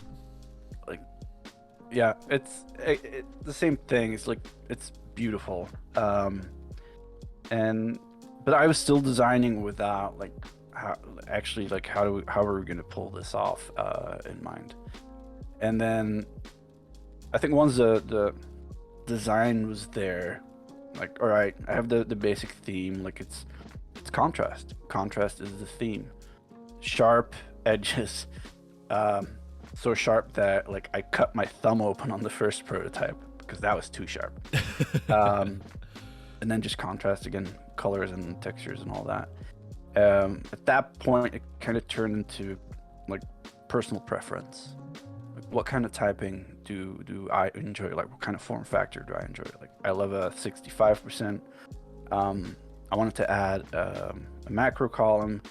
Like, yeah, it's the same thing. It's like it's beautiful. And but I was still designing without like how actually like how are we gonna pull this off in mind. And then I think once the design was there, like all right, I have the basic theme. Like it's contrast. Contrast is the theme. Sharp edges, um, so sharp that like I cut my thumb open on the first prototype because that was too sharp. Um, and then just contrast again, colors and textures and all that. At that point, it kind of turned into like personal preference. Like, what kind of typing do I enjoy? Like, what kind of form factor do I enjoy? Like, I love a 65%. I wanted to add a macro column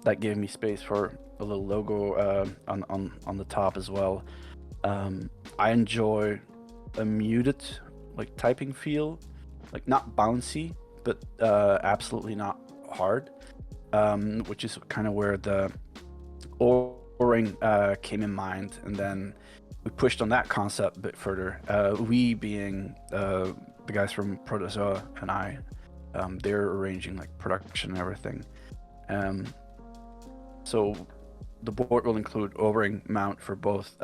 that gave me space for a little logo on the top as well. I enjoy a muted like typing feel, like not bouncy, but absolutely not hard. Which is kind of where the O-ring came in mind, and then we pushed on that concept a bit further. We being the guys from Protozoa and I, they're arranging like production and everything. So the board will include O-ring mount for both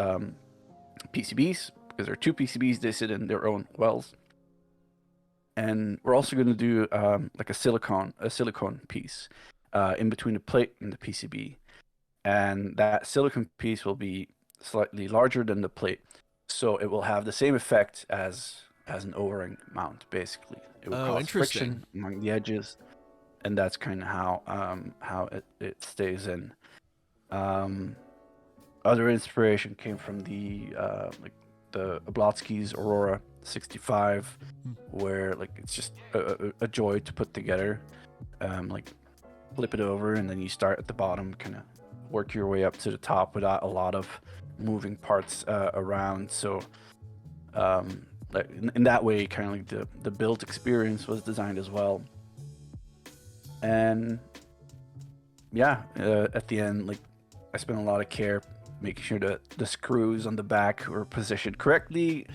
PCBs, because there are two PCBs, they sit in their own wells. And we're also going to do like a silicone piece in between the plate and the PCB. And that silicone piece will be slightly larger than the plate. So it will have the same effect as an O-ring mount, basically. It will cause friction among the edges, and that's kind of how it stays in. Other inspiration came from the like the Oblotsky's Aurora 65, where like it's just a joy to put together. Like flip it over and then you start at the bottom, kind of work your way up to the top without a lot of moving parts around. So like in that way, kind of like the build experience was designed as well. And yeah, at the end, like I spent a lot of care making sure that the screws on the back were positioned correctly.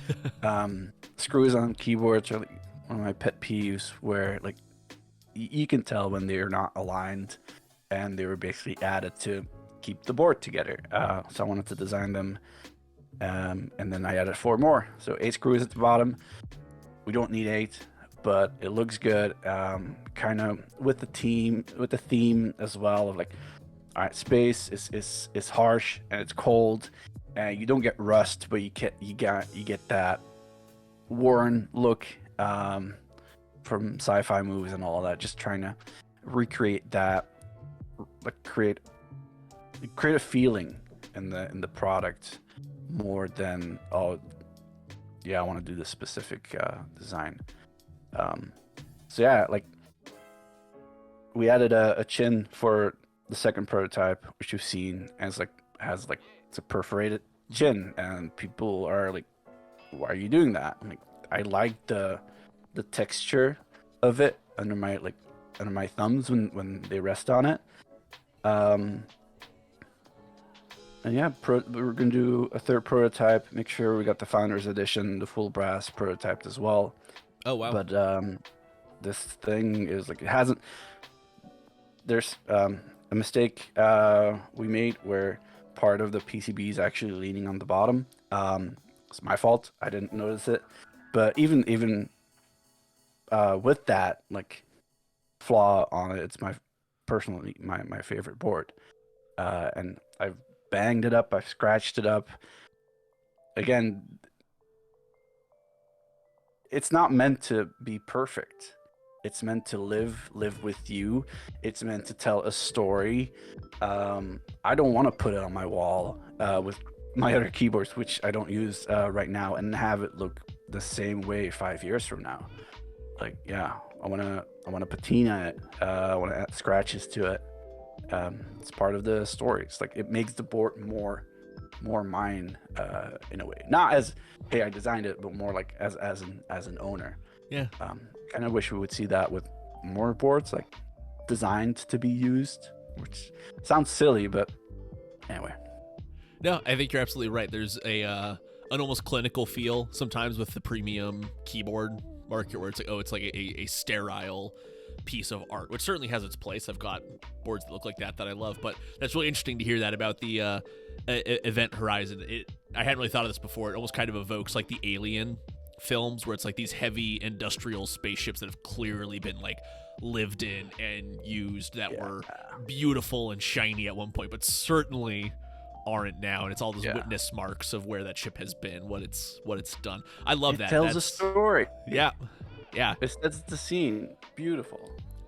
Screws on keyboards are like one of my pet peeves, where like you can tell when they're not aligned, and they were basically added to keep the board together. So I wanted to design them, and then I added 4 more. So 8 screws at the bottom. We don't need 8, but it looks good. Kind of with the theme as well of like, all right, space is harsh and it's cold, and you don't get rust, but you get that worn look from sci-fi movies and all that. Just trying to recreate that, like create a feeling in the product more than, oh yeah, I want to do this specific design. So yeah, like we added a chin for the second prototype, which you've seen, and it's a perforated chin, and people are like, why are you doing that? I'm like, I like the texture of it under my thumbs when they rest on it. And yeah, we're gonna do a third prototype. Make sure we got the Founders Edition, the full brass prototype as well. Oh wow! But this thing is like, it hasn't. There's a mistake we made where part of the PCB is actually leaning on the bottom. It's my fault. I didn't notice it. But even with that like flaw on it, it's my personally my favorite board. And I've banged it up. I've scratched it up. Again, it's not meant to be perfect. It's meant to live with you. It's meant to tell a story. I don't want to put it on my wall with my other keyboards, which I don't use right now, and have it look the same way 5 years from now. Like, yeah, I wanna patina it. I wanna add scratches to it. It's part of the story. It's like it makes the board more mine in a way. Not as, hey, I designed it, but more like as an owner. Yeah. Kind of wish we would see that with more boards, like designed to be used, which sounds silly, but anyway. No, I think you're absolutely right. There's a an almost clinical feel sometimes with the premium keyboard market, where it's like, oh, it's like a sterile piece of art, which certainly has its place. I've got boards that look like that I love, but that's really interesting to hear that about the Event Horizon. I hadn't really thought of this before. It almost kind of evokes like the Alien films, where it's like these heavy industrial spaceships that have clearly been like lived in and used, that were beautiful and shiny at one point, but certainly aren't now. And it's all those witness marks of where that ship has been, what it's done. I love that. It tells a story. Yeah. It sets the scene. Beautiful.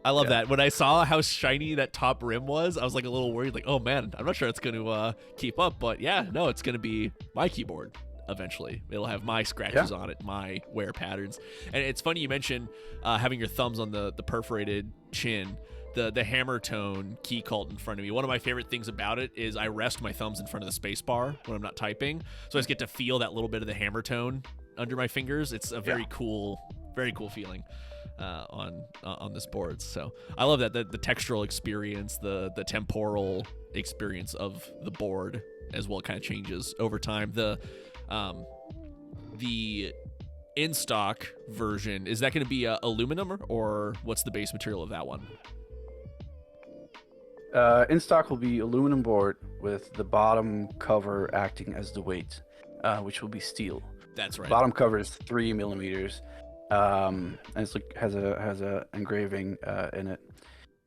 I love that. When I saw how shiny that top rim was, I was like a little worried, like, oh man, I'm not sure it's going to keep up. But yeah, no, it's going to be my keyboard eventually. It'll have my scratches on it, my wear patterns. And it's funny you mentioned having your thumbs on the perforated chin. The hammer tone key cult in front of me. One of my favorite things about it is I rest my thumbs in front of the space bar when I'm not typing. So I just get to feel that little bit of the hammer tone under my fingers. It's a very cool feeling on this board. So I love that the textural experience, the temporal experience of the board as well kind of changes over time. The in stock version, is that going to be aluminum, or what's the base material of that one? In stock will be aluminum board with the bottom cover acting as the weight, which will be steel. That's right. Bottom cover is 3 millimeters, and it's like has a engraving in it.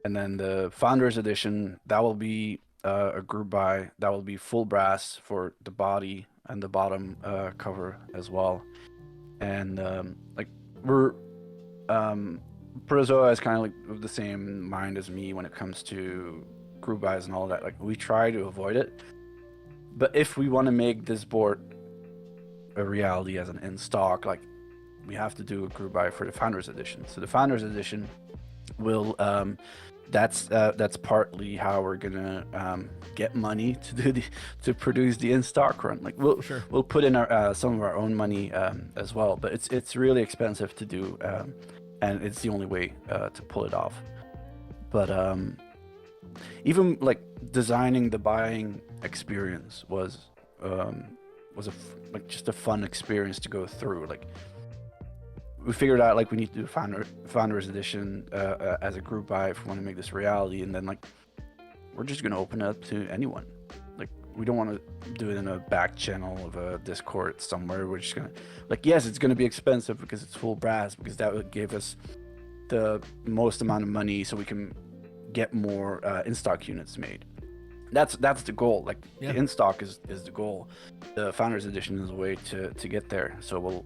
And then the Founders Edition, that will be a group buy. That will be full brass for the body and the bottom cover as well. And Prozoa is kind of like of the same mind as me when it comes to group buys and all that. Like, we try to avoid it, but if we want to make this board a reality as an in stock, like, we have to do a group buy for the Founders Edition. So the Founders Edition will that's partly how we're gonna get money to produce the in stock run. Like, we'll put in our some of our own money as well, but it's really expensive to do, and it's the only way to pull it off. But even like designing the buying experience was just a fun experience to go through. Like, we figured out like we need to do Founders Edition as a group buy if we want to make this reality, and then like we're just gonna open it up to anyone. Like, we don't want to do it in a back channel of a Discord somewhere. We're just gonna, like, yes, it's gonna be expensive because it's full brass, because that would give us the most amount of money so we can get more in stock units made. That's the goal. Like, the in stock is the goal. The Founders Edition is a way to get there. So we'll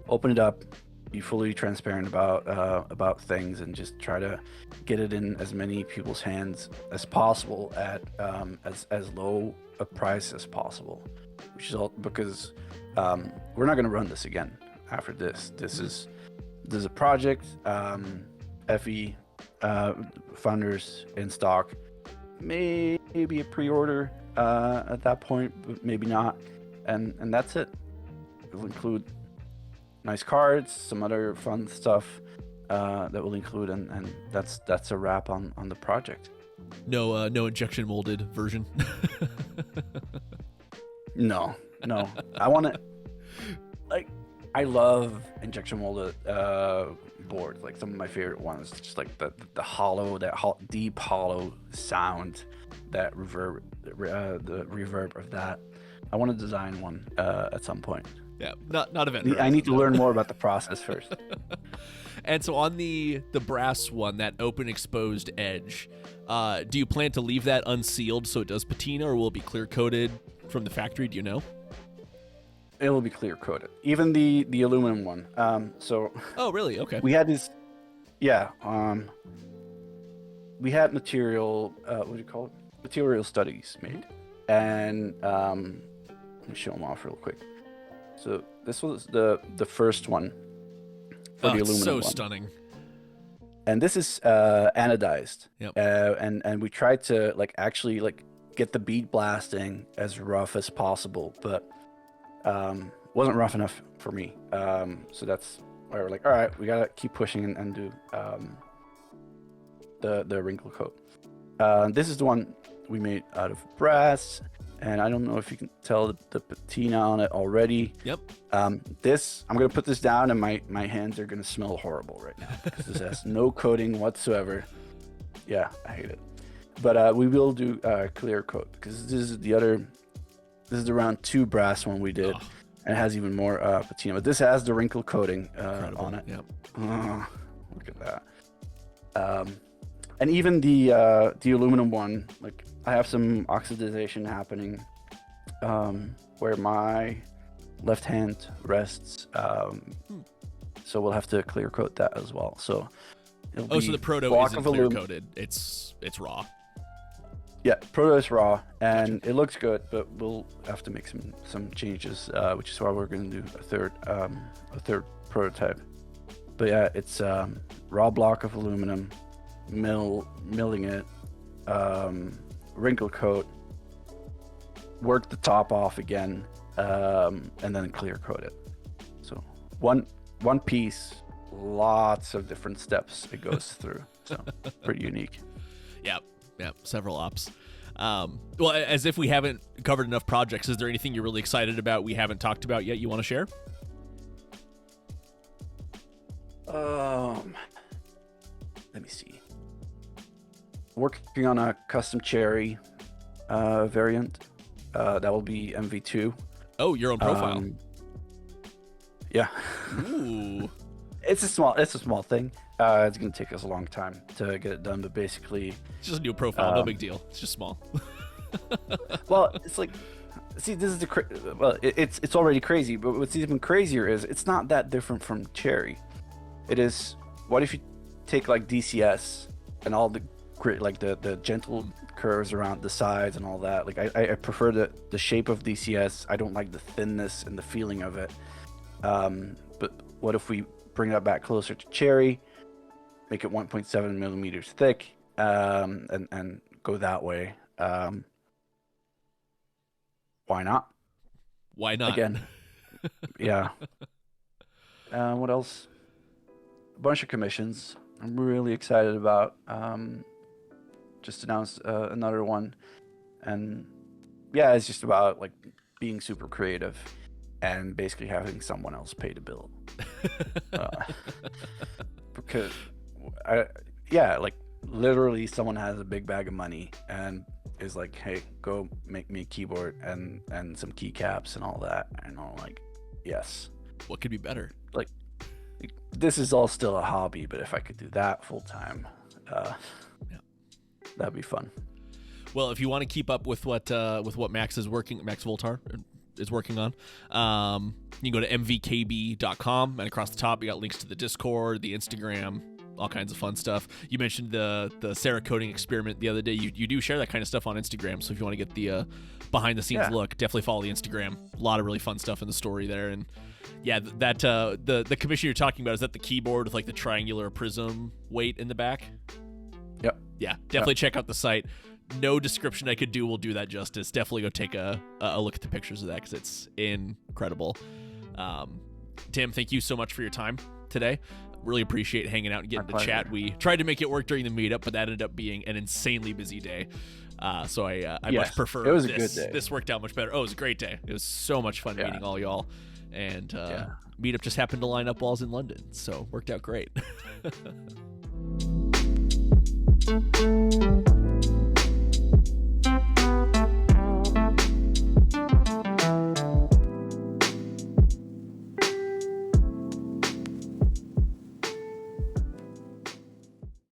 open it up, be fully transparent about things, and just try to get it in as many people's hands as possible at as low a price as possible. Which is all because we're not going to run this again after this. This is a project. FE Founders in stock, maybe a pre-order at that point, but maybe not, and that's it. It'll include nice cards, some other fun stuff that we'll include, and that's a wrap on the project. No injection molded version. No. I want to, like, I love injection molded boards. Like, some of my favorite ones, just like the hollow, deep hollow sound, that reverb, the reverb of that. I want to design one at some point. Yeah, not event. I need to learn more about the process first. And so on the brass one, that open exposed edge, do you plan to leave that unsealed so it does patina, or will it be clear coated from the factory? Do you know? It will be clear coated. Even the aluminum one. Oh, really? Okay. We had this. Yeah. We had material. What do you call it? Material studies made, and let me show them off real quick. So this was the first one for the aluminum so one. Stunning. And this is anodized. Yep. And we tried to actually get the bead blasting as rough as possible, but wasn't rough enough for me. So that's why we're like, all right, we gotta keep pushing and do the wrinkle coat. This is the one we made out of brass, and I don't know if you can tell the patina on it already. Yep. I'm gonna put this down, and my hands are gonna smell horrible right now because this has no coating whatsoever. Yeah, I hate it. But we will do clear coat because this is the round 2 brass one we did, and it has even more patina. But this has the wrinkle coating on it. Yep. Look at that. And even the aluminum one, like I have some oxidization happening where my left hand rests. So we'll have to clear coat that as well. So it'll be so the proto block isn't of clear aluminum. coated. It's raw. Yeah, proto is raw, and it looks good, but we'll have to make some changes, which is why we're going to do a third prototype. But yeah, it's raw block of aluminum, milling it, wrinkle coat, work the top off again, and then clear coat it. So one piece, lots of different steps it goes through. So pretty unique. Yep, several ops. Well, as if we haven't covered enough projects, is there anything you're really excited about we haven't talked about yet you want to share? Let me see. Working on a custom cherry variant. That will be MV2. Oh, your own profile. Yeah. Ooh. It's a small thing. It's gonna take us a long time to get it done, but basically, It's just a new profile, no big deal. It's just small. well, it's like, see, this is it's already crazy, but what's even crazier is it's not that different from cherry. It is. What if you take like DCS and all the like the gentle curves around the sides and all that? Like I prefer the shape of DCS. I don't like the thinness and the feeling of it. But what if we bring that back closer to cherry, make it 1.7 millimeters thick, and go that way? Why not? Why not? Again, yeah. What else? A bunch of commissions. I'm really excited about. Just announced another one, and yeah, it's just about like being super creative and basically having someone else pay the bill. Because like literally someone has a big bag of money and is like, hey, go make me a keyboard and some keycaps and all that. And I'm like, yes. What could be better? Like, this is all still a hobby, but if I could do that full time, that'd be fun. Well, if you want to keep up with what Max Voltar is working on, you can go to mvkb.com, and across the top you got links to the Discord, the Instagram, all kinds of fun stuff. You mentioned the Cerakoting experiment the other day. You do share that kind of stuff on Instagram, so if you want to get the behind the scenes look, definitely follow the Instagram. A lot of really fun stuff in the story there. And yeah, that the commission you're talking about, is that the keyboard with like the triangular prism weight in the back? Yep. Yeah, definitely check out the site. No description I could do will do that justice. Definitely go take a look at the pictures of that, because it's incredible. Tim, thank you so much for your time today. Really appreciate hanging out and getting to chat. We tried to make it work during the meetup, but that ended up being an insanely busy day. So I much prefer it was this. A good day. This worked out much better. Oh, it was a great day. It was so much fun meeting all y'all. And meetup just happened to line up while I was in London, so worked out great.